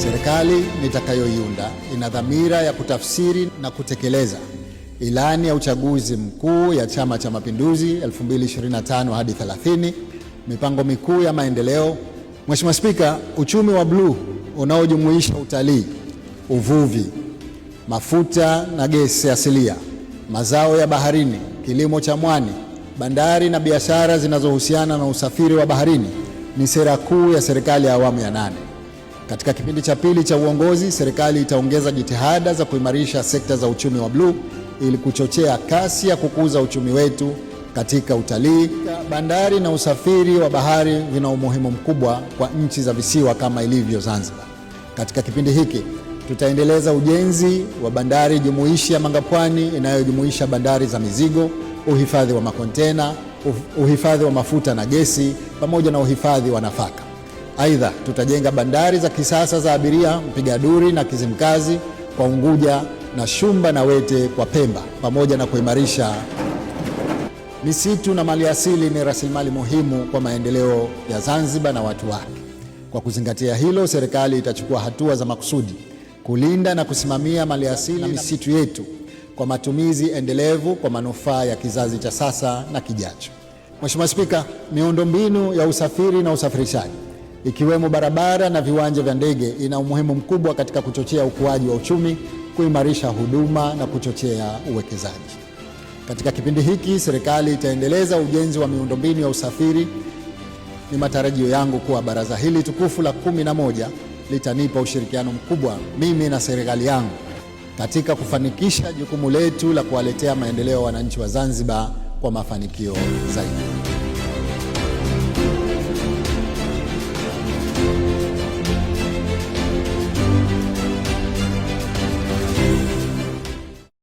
Serikali nitakayoiunda ina dhamira ya kutafsiri na kutekeleza ilani ya uchaguzi mkuu ya Chama cha Mapinduzi 2025 hadi 30, mipango mikuu ya maendeleo. Mheshimiwa Spika, uchumi wa bluu unaojumuisha utalii, uvuvi, mafuta na gesi asilia, mazao ya baharini, kilimo cha mwani, bandari na biashara zinazohusiana na usafiri wa baharini ni sera kuu ya serikali ya awamu ya 8. Katika kipindi cha pili cha uongozi, serikali itaongeza jitihada za kuimarisha sekta za uchumi wa bluu ili kuchochea kasi ya kukuza uchumi wetu katika utalii. Bandari na usafiri wa bahari vina umuhimu mkubwa kwa nchi za visiwa kama ilivyo Zanzibar. Katika kipindi hiki tutaendeleza ujenzi wa bandari jumuishi ya Mangapwani inayojumuisha bandari za mizigo, uhifadhi wa makontena, uhifadhi wa mafuta na gesi pamoja na uhifadhi wa nafaka. Aidha, tutajenga bandari za kisasa za abiria Mpigaduri na Kizimkazi kwa Unguja na Shumba na Wete kwa Pemba, pamoja na kuimarisha misitu na maliasili. Ni rasilimali muhimu kwa maendeleo ya Zanzibar na watu wake. Kwa kuzingatia hilo, serikali itachukua hatua za makusudi kulinda na kusimamia maliasili na misitu yetu kwa matumizi endelevu kwa manufaa ya kizazi cha sasa na kijacho. Mheshimiwa Spika, miundombinu ya usafiri na usafirishaji ikiwemo barabara na viwanja vya ndege ina umuhimu mkubwa katika kuchochea ukuaji wa uchumi, kuimarisha huduma na kuchochea uwekezaji. Katika kipindi hiki, serikali itaendeleza ujenzi wa miundombinu ya usafiri. Ni matarajio yangu kuwa baraza hili tukufu la 11 litanipa ushirikiano mkubwa mimi na serikali yangu katika kufanikisha jukumu letu la kuwaletea maendeleo wananchi wa Zanzibar kwa mafanikio zaidi.